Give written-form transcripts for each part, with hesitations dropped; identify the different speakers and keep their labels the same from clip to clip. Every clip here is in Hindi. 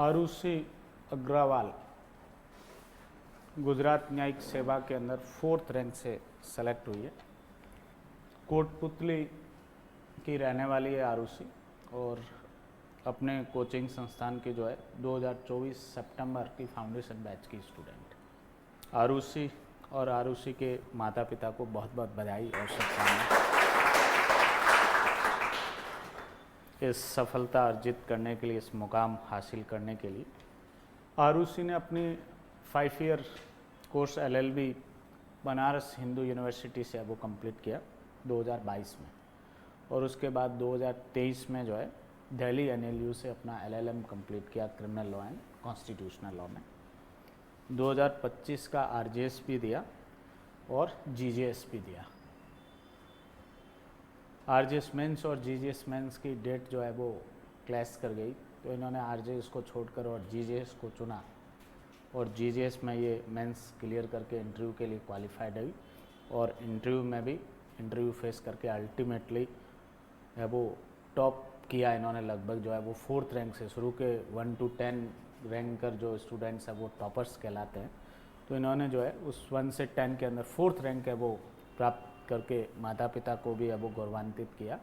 Speaker 1: आरुषि अग्रवाल गुजरात न्यायिक सेवा के अंदर 4th रैंक से सेलेक्ट हुई है। कोटपुतली की रहने वाली है आरुषि और अपने कोचिंग संस्थान की जो है 2024 सितंबर की फाउंडेशन बैच की स्टूडेंट। आरुषि और आरुषि के माता पिता को बहुत बहुत बधाई और शुभकामनाएं इस सफलता अर्जित करने के लिए, इस मुकाम हासिल करने के लिए। आरुषि ने अपनी 5 year course LLB Banaras Hindu university से वो कंप्लीट किया 2022 में और उसके बाद 2023 में जो है दिल्ली NLU से अपना LLM कंप्लीट किया criminal law and constitutional law में। 2025 का RJS भी दिया और GJS भी दिया। RJS मेंस और GJS मेंस की डेट जो है वो क्लैश कर गई, तो इन्होंने RJS को छोड़कर और GJS को चुना और GJS में ये मेंस क्लियर करके इंटरव्यू के लिए क्वालिफाइड हुई और इंटरव्यू में भी इंटरव्यू फेस करके अल्टीमेटली वो टॉप किया इन्होंने। लगभग जो है वो 4th रैंक से, शुरू के 1 to 10 रैंकर जो स्टूडेंट्स हैं वो टॉपर्स कहलाते हैं, तो इन्होंने जो है उस 1 से 10 के अंदर 4th रैंक है वो प्राप्त करके माता पिता को भी वो गौरवान्वित किया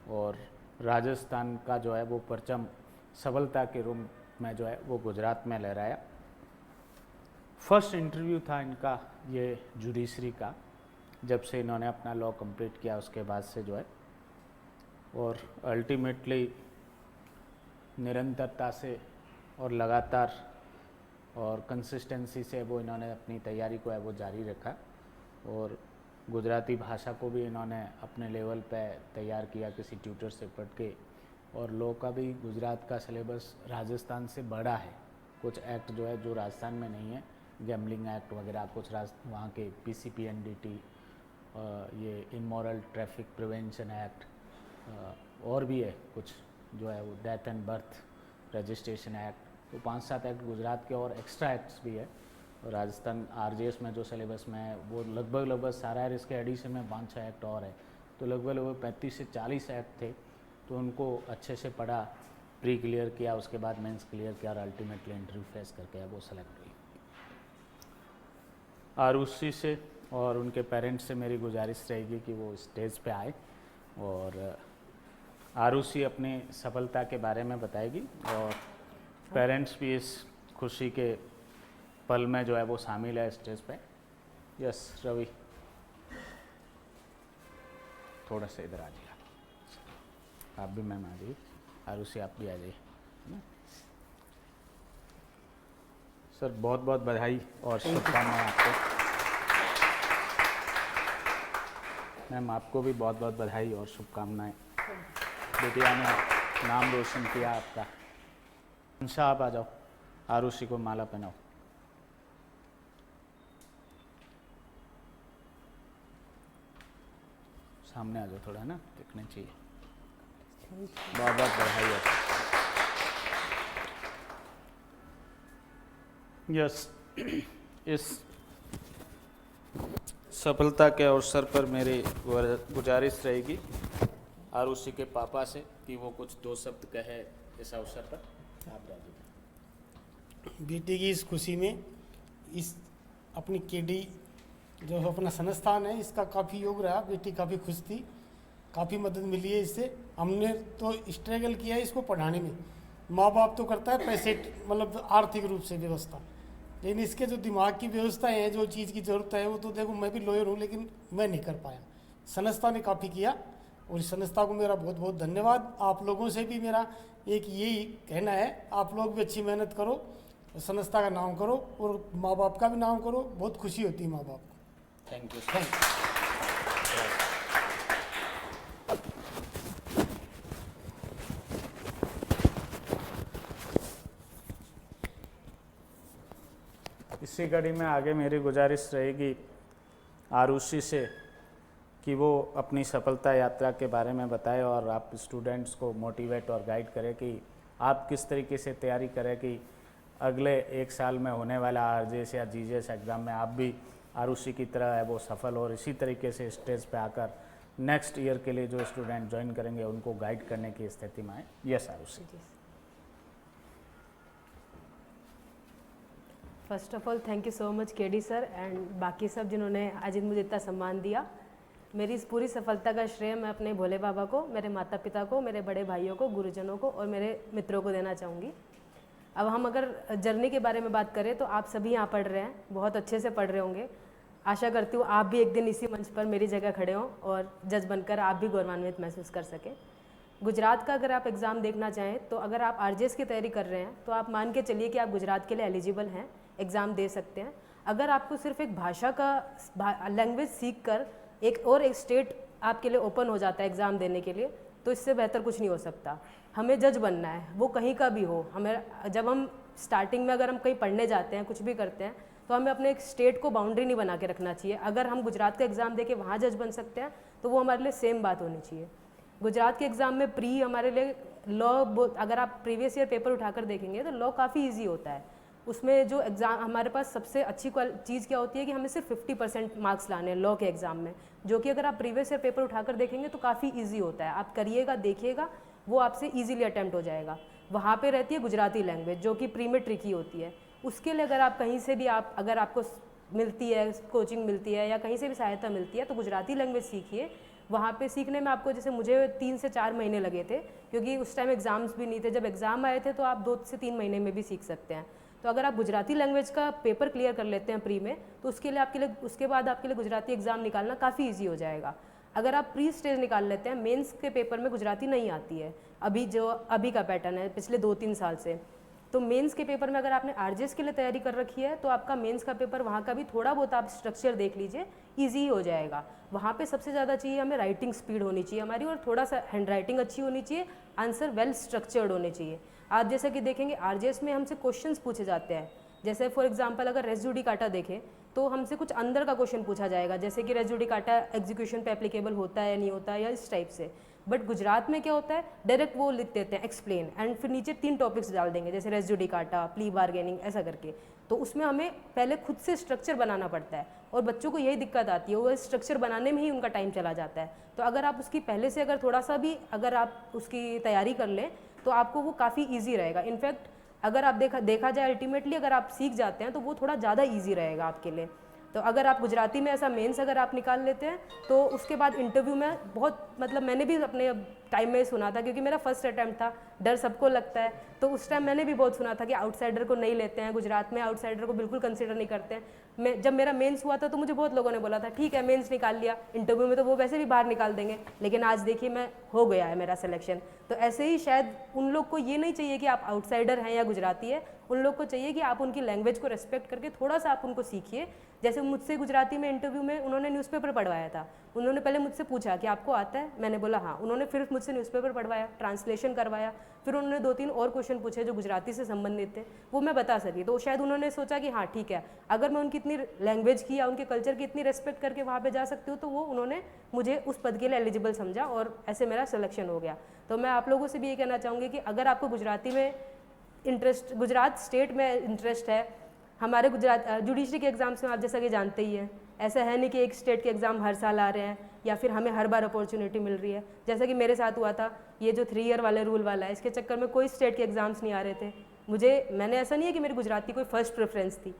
Speaker 1: और राजस्थान का जो है वो परचम सफलता के रूप में जो है वो गुजरात में लहराया। फर्स्ट इंटरव्यू था इनका ये जुडिशरी का, जब से इन्होंने अपना लॉ कंप्लीट किया उसके बाद से जो है, और अल्टीमेटली निरंतरता से और लगातार और कंसिस्टेंसी से वो इन्होंने अपनी तैयारी को है वो जारी रखा और गुजराती भाषा को भी इन्होंने अपने लेवल पे तैयार किया किसी ट्यूटर से पढ़ के। और लॉ का भी गुजरात का सिलेबस राजस्थान से बड़ा है, कुछ एक्ट जो है जो राजस्थान में नहीं है, गैम्बलिंग एक्ट वगैरह कुछ वहाँ के PCPNDT, ये इमोरल ट्रैफिक प्रिवेंशन एक्ट और भी है कुछ जो है वो death and birth registration act, तो 5-7 एक्ट गुजरात के और एक्स्ट्रा एक्ट्स भी है। और राजस्थान RJS में जो सिलेबस में है वो लगभग सारा है, इसके एडिशन में 5-6 एक्ट और है, तो लगभग 35 से 40 एक्ट थे, तो उनको अच्छे से पढ़ा, प्री क्लियर किया, उसके बाद मेंस क्लियर किया और अल्टीमेटली इंटरव्यू फेस करके वो सेलेक्ट हुई। आरुषि से और उनके पेरेंट्स से मेरी गुजारिश रहेगी कि वो स्टेज पे आए और आरुषि अपनी सफलता के बारे में बताएगी और पेरेंट्स भी इस खुशी के पल में जो है वो शामिल है स्टेज पे। यस रवि, थोड़ा सा इधर आ जाइए, आप भी मैम आ जाइए, आरुषि आप भी आ जाइए। सर बहुत बहुत बधाई और शुभकामनाएं आपको। मैम आपको भी बहुत बहुत बधाई और शुभकामनाएं, बेटिया ने नाम रोशन किया आपका। अंशा आप आ जाओ, आरुषि को माला पहनाओ। सामने आ जाओ थोड़ा, है ना, दिखने चाहिए। बहुत बहुत बधाई है। यस, इस सफलता के अवसर पर मेरी गुजारिश रहेगी आरुषि के पापा से कि वो कुछ 2 शब्द कहे इस अवसर पर। आप राजी।
Speaker 2: बेटी की इस खुशी में इस अपनी KD जो अपना संस्थान है इसका काफ़ी योग रहा। बेटी काफ़ी खुश थी, काफ़ी मदद मिली है इससे। हमने तो स्ट्रगल किया है इसको पढ़ाने में, माँ बाप तो करता है पैसे मतलब आर्थिक रूप से व्यवस्था, लेकिन इसके जो दिमाग की व्यवस्था है, जो चीज़ की ज़रूरत है, वो तो देखो मैं भी लॉयर हूँ लेकिन मैं नहीं कर पाया। संस्था ने काफ़ी किया और इस संस्था को मेरा बहुत बहुत धन्यवाद। आप लोगों से भी मेरा एक यही कहना है, आप लोग भी अच्छी मेहनत करो, संस्था का नाम करो और माँ बाप का भी नाम करो, बहुत खुशी होती है माँ बाप को।
Speaker 1: Thank you. इसी कड़ी में आगे मेरी गुजारिश रहेगी आरुषि से कि वो अपनी सफलता यात्रा के बारे में बताए और आप स्टूडेंट्स को मोटिवेट और गाइड करें कि आप किस तरीके से तैयारी करें कि अगले 1 साल में होने वाला RJS या GJS एग्ज़ाम में आप भी आरुषि की तरह है वो सफल और इसी तरीके से स्टेज पे आकर नेक्स्ट ईयर के लिए जो स्टूडेंट ज्वाइन करेंगे उनको गाइड करने की स्थिति में आए। Yes Arushi.
Speaker 3: First of all thank you so much KD sir and बाकी सब जिन्होंने आज मुझे इतना सम्मान दिया। मेरी इस पूरी सफलता का श्रेय मैं अपने भोले बाबा को, मेरे माता पिता को, मेरे बड़े भाइयों को, गुरुजनों को और मेरे मित्रों को देना चाहूँगी। अब हम अगर जर्नी के बारे में बात करें तो आप सभी यहाँ पढ़ रहे हैं, बहुत अच्छे से पढ़ रहे होंगे। आशा करती हूँ आप भी एक दिन इसी मंच पर मेरी जगह खड़े हों और जज बनकर आप भी गौरवान्वित महसूस कर सकें। गुजरात का अगर आप एग्ज़ाम देखना चाहें तो अगर आप आरजेएस की तैयारी कर रहे हैं तो आप मान के चलिए कि आप गुजरात के लिए एलिजिबल हैं, एग्ज़ाम दे सकते हैं। अगर आपको सिर्फ एक भाषा का लैंग्वेज सीख कर एक स्टेट आपके लिए ओपन हो जाता है एग्ज़ाम देने के लिए, तो इससे बेहतर कुछ नहीं हो सकता। हमें जज बनना है, वो कहीं का भी हो। हमें जब हम स्टार्टिंग में अगर हम कहीं पढ़ने जाते हैं, कुछ भी करते हैं, तो हमें अपने एक स्टेट को बाउंड्री नहीं बना के रखना चाहिए। अगर हम गुजरात का एग्ज़ाम दे के वहाँ जज बन सकते हैं तो वो हमारे लिए सेम बात होनी चाहिए। गुजरात के एग्ज़ाम में प्री हमारे लिए लॉ, अगर आप प्रीवियस ईयर पेपर उठाकर देखेंगे तो लॉ काफ़ी ईजी होता है। उसमें जो एग्ज़ाम हमारे पास सबसे अच्छी चीज़ क्या होती है कि हमें सिर्फ 50% मार्क्स लाने हैं लॉ के एग्ज़ाम में, जो कि अगर आप प्रीवियस ईयर पेपर उठाकर देखेंगे तो काफ़ी ईजी होता है। आप करिएगा, देखिएगा, वो आपसे ईजिली अटैम्प्ट हो जाएगा। वहाँ पे रहती है गुजराती लैंग्वेज, जो कि प्री में ट्रिकी होती है। उसके लिए अगर आप कहीं से भी अगर आपको मिलती है, कोचिंग मिलती है या कहीं से भी सहायता मिलती है, तो गुजराती लैंग्वेज सीखिए। वहाँ पे सीखने में आपको, जैसे मुझे 3 से 4 महीने लगे थे, क्योंकि उस टाइम एग्ज़ाम्स भी नहीं थे। जब एग्ज़ाम आए थे तो आप 2 से 3 महीने में भी सीख सकते हैं। तो अगर आप गुजराती लैंग्वेज का पेपर क्लियर कर लेते हैं प्री में, तो उसके बाद आपके लिए गुजराती एग्ज़ाम निकालना काफ़ी ईजी हो जाएगा। अगर आप प्री स्टेज निकाल लेते हैं, मेंस के पेपर में गुजराती नहीं आती है अभी का पैटर्न है पिछले 2-3 साल से। तो मेंस के पेपर में अगर आपने आरजेएस के लिए तैयारी कर रखी है तो आपका मेंस का पेपर वहाँ का भी थोड़ा बहुत आप स्ट्रक्चर देख लीजिए, ईजी हो जाएगा। वहाँ पे सबसे ज़्यादा चाहिए हमें राइटिंग स्पीड होनी चाहिए हमारी, और थोड़ा सा हैंड राइटिंग अच्छी होनी चाहिए, आंसर वेल स्ट्रक्चर्ड होने चाहिए। आप जैसा कि देखेंगे आरजेएस में हमसे क्वेश्चंस पूछे जाते हैं। जैसे फॉर एग्जांपल अगर रेस जुडिकाटा देखें तो हमसे कुछ अंदर का क्वेश्चन पूछा जाएगा, जैसे कि रेस जुडिकाटा एग्जीक्यूशन पे एप्लीकेबल होता है या नहीं होता है, या इस टाइप से। बट गुजरात में क्या होता है, डायरेक्ट वो लिख देते हैं एक्सप्लेन, एंड फिर नीचे 3 टॉपिक्स डाल देंगे, जैसे रेस जुडिकाटा, प्ली बार्गेनिंग, ऐसा करके। तो उसमें हमें पहले खुद से स्ट्रक्चर बनाना पड़ता है, और बच्चों को यही दिक्कत आती है, वो स्ट्रक्चर बनाने में ही उनका टाइम चला जाता है। तो अगर आप उसकी पहले से अगर थोड़ा सा भी अगर आप उसकी तैयारी कर लें तो आपको वो काफ़ी ईजी रहेगा। इनफैक्ट अगर आप देखा जाए अल्टीमेटली अगर आप सीख जाते हैं तो वो थोड़ा ज़्यादा ईजी रहेगा आपके लिए। तो अगर आप गुजराती में ऐसा मेंस अगर आप निकाल लेते हैं तो उसके बाद इंटरव्यू में बहुत, मतलब मैंने भी अपने टाइम में सुना था, क्योंकि मेरा फर्स्ट अटैम्प्ट था, डर सबको लगता है, तो उस टाइम मैंने भी बहुत सुना था कि आउटसाइडर को नहीं लेते हैं, गुजरात में आउटसाइडर को बिल्कुल कंसिडर नहीं करते हैं। जब मेरा मेंस हुआ था तो मुझे बहुत लोगों ने बोला था ठीक है मेंस निकाल लिया, इंटरव्यू में तो वो वैसे भी बाहर निकाल देंगे, लेकिन आज देखिए मैं हो गया है मेरा सिलेक्शन। तो ऐसे ही शायद उन लोग को ये नहीं चाहिए कि आप आउटसाइडर हैं या गुजराती है, उन लोग को चाहिए कि आप उनकी लैंग्वेज को रेस्पेक्ट करके थोड़ा सा आप उनको सीखिए। जैसे मुझसे गुजराती में इंटरव्यू में उन्होंने न्यूज़पेपर पढ़वाया था, उन्होंने पहले मुझसे पूछा कि आपको आता है, मैंने बोला हाँ, उन्होंने फिर मुझसे न्यूज़पेपर पढ़वाया, ट्रांसलेशन करवाया, फिर उन्होंने 2-3 और क्वेश्चन पूछे जो गुजराती से संबंधित थे, वो मैं बता सकी। तो शायद उन्होंने सोचा कि हाँ ठीक है, अगर मैं उनकी इतनी लैंग्वेज की या उनके कल्चर की इतनी रेस्पेक्ट करके वहाँ पे जा सकती हूँ, तो वो उन्होंने मुझे उस पद के लिए एलिजिबल समझा और ऐसे मेरा सिलेक्शन हो गया। तो मैं आप लोगों से भी ये कहना चाहूँगी कि अगर आपको गुजराती में इंटरेस्ट, गुजरात स्टेट में इंटरेस्ट है, हमारे गुजरात जुडिशरी के एग्ज़ाम्स में आप जैसा कि जानते ही हैं, ऐसा है नहीं कि एक स्टेट के एग्ज़ाम हर साल आ रहे हैं या फिर हमें हर बार अपॉर्चुनिटी मिल रही है। जैसा कि मेरे साथ हुआ था, ये जो 3 ईयर वाले रूल वाला है, इसके चक्कर में कोई स्टेट के एग्ज़ाम्स नहीं आ रहे थे। मैंने ऐसा नहीं है कि मेरी गुजराती कोई फर्स्ट प्रेफरेंस थी,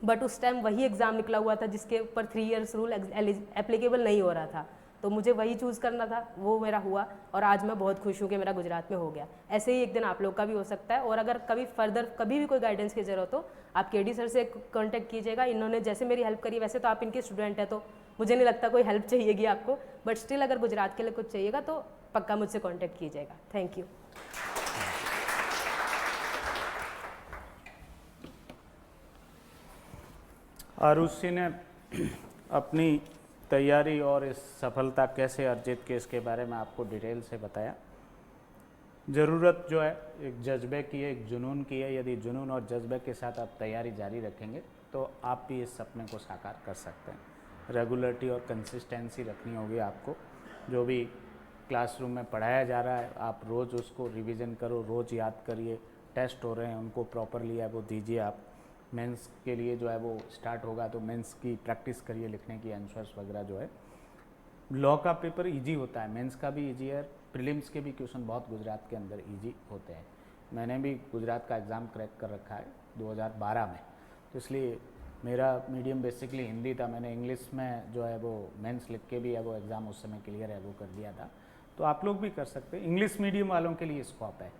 Speaker 3: बट उस टाइम वही एग्ज़ाम निकला हुआ था जिसके ऊपर 3 ईयर्स रूल एप्लीकेबल नहीं हो रहा था, तो मुझे वही चूज़ करना था, वो मेरा हुआ, और आज मैं बहुत खुश हूँ कि मेरा गुजरात में हो गया। ऐसे ही एक दिन आप लोग का भी हो सकता है। और अगर कभी फर्दर कभी भी कोई गाइडेंस की ज़रूरत हो, आप केडी सर से कांटेक्ट कीजिएगा। इन्होंने जैसे मेरी हेल्प करी, वैसे तो आप इनके स्टूडेंट हैं तो मुझे नहीं लगता कोई हेल्प चाहिएगी आपको, बट स्टिल अगर गुजरात के लिए कुछ चाहिएगा तो पक्का मुझसे कॉन्टैक्ट कीजिएगा। Thank you.
Speaker 1: आरुषि ने अपनी तैयारी और इस सफलता कैसे अर्जित की इसके बारे में आपको डिटेल से बताया। ज़रूरत जो है एक जज्बे की है, एक जुनून की है। यदि जुनून और जज्बे के साथ आप तैयारी जारी रखेंगे तो आप भी इस सपने को साकार कर सकते हैं। रेगुलरिटी और कंसिस्टेंसी रखनी होगी आपको। जो भी क्लासरूम में पढ़ाया जा रहा है आप रोज़ उसको रिवीजन करो, रोज़ याद करिए। टेस्ट हो रहे हैं उनको प्रॉपरली है वो दीजिए। आप मेंस के लिए जो है वो स्टार्ट होगा तो मेंस की प्रैक्टिस करिए, लिखने की आंसर्स वगैरह जो है। लॉ का पेपर इजी होता है, मेंस का भी इजी है, प्रीलिम्स के भी क्वेश्चन बहुत गुजरात के अंदर इजी होते हैं। मैंने भी गुजरात का एग्ज़ाम क्रैक कर रखा है 2012 में, तो इसलिए मेरा मीडियम बेसिकली हिंदी था। मैंने इंग्लिश में जो है वो मेंस लिख के भी है वो एग्ज़ाम उस समय क्लियर है वो कर दिया था। तो आप लोग भी कर सकते हैं। इंग्लिश मीडियम वालों के लिए स्कोप है।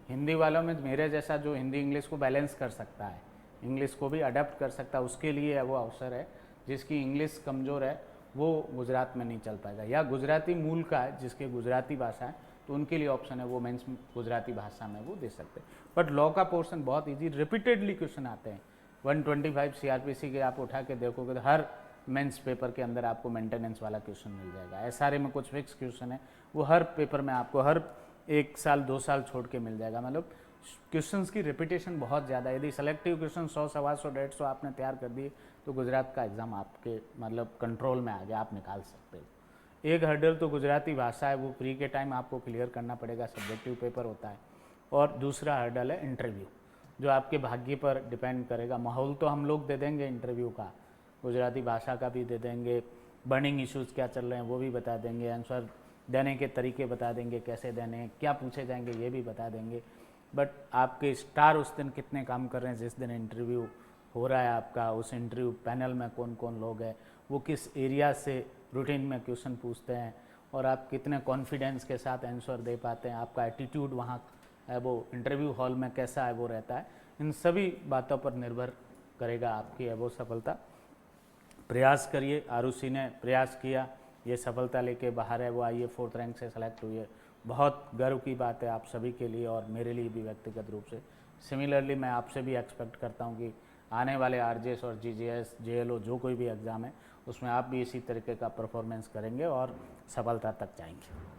Speaker 1: हिंदी वालों में मेरे जैसा जो हिंदी इंग्लिश को बैलेंस कर सकता है, इंग्लिश को भी अडेप्ट कर सकता है, उसके लिए है वो अवसर है। जिसकी इंग्लिश कमज़ोर है वो गुजरात में नहीं चल पाएगा, या गुजराती मूल का है जिसके गुजराती भाषा है तो उनके लिए ऑप्शन है वो मेंस गुजराती भाषा में वो दे सकते हैं। बट लॉ का पोर्शन बहुत ईजी, रिपीटेडली क्वेश्चन आते हैं। 125 सीआरपीसी के आप उठा के देखोगे तो हर मेंस पेपर के अंदर आपको मेंटेनेंस वाला क्वेश्चन मिल जाएगा। एसआरए में कुछ फिक्स क्वेश्चन है, वो हर पेपर में आपको हर 1 साल 2 साल छोड़ के मिल जाएगा। मतलब क्वेश्चंस की रिपीटेशन बहुत ज़्यादा है। यदि सेलेक्टिव क्वेश्चन 100, 125, 150 आपने तैयार कर दिए तो गुजरात का एग्ज़ाम आपके मतलब कंट्रोल में आ गया, आप निकाल सकते हो। एक हर्डल तो गुजराती भाषा है, वो प्री के टाइम आपको क्लियर करना पड़ेगा, सब्जेक्टिव पेपर होता है। और दूसरा हर्डल है इंटरव्यू, जो आपके भाग्य पर डिपेंड करेगा। माहौल तो हम लोग दे देंगे इंटरव्यू का, गुजराती भाषा का भी दे देंगे, बर्निंग इश्यूज़ क्या चल रहे हैं वो भी बता देंगे, आंसर देने के तरीके बता देंगे, कैसे देने, क्या पूछे जाएंगे ये भी बता देंगे। बट आपके स्टार उस दिन कितने काम कर रहे हैं, जिस दिन इंटरव्यू हो रहा है आपका, उस इंटरव्यू पैनल में कौन कौन लोग हैं, वो किस एरिया से रूटीन में क्वेश्चन पूछते हैं, और आप कितने कॉन्फिडेंस के साथ आंसर दे पाते हैं, आपका एटीट्यूड वहाँ है वो इंटरव्यू हॉल में कैसा है वो रहता है। इन सभी बातों पर निर्भर करेगा आपकी है वो सफलता। प्रयास करिए। आरुषि ने प्रयास किया, ये सफलता लेके बाहर है वो आई है, 4th रैंक से सेलेक्ट हुई है। बहुत गर्व की बात है आप सभी के लिए और मेरे लिए भी व्यक्तिगत रूप से। सिमिलरली मैं आपसे भी एक्सपेक्ट करता हूँ कि आने वाले आरजेएस और जीजीएस, जेएलओ जो कोई भी एग्ज़ाम है उसमें आप भी इसी तरीके का परफॉर्मेंस करेंगे और सफलता तक जाएंगे।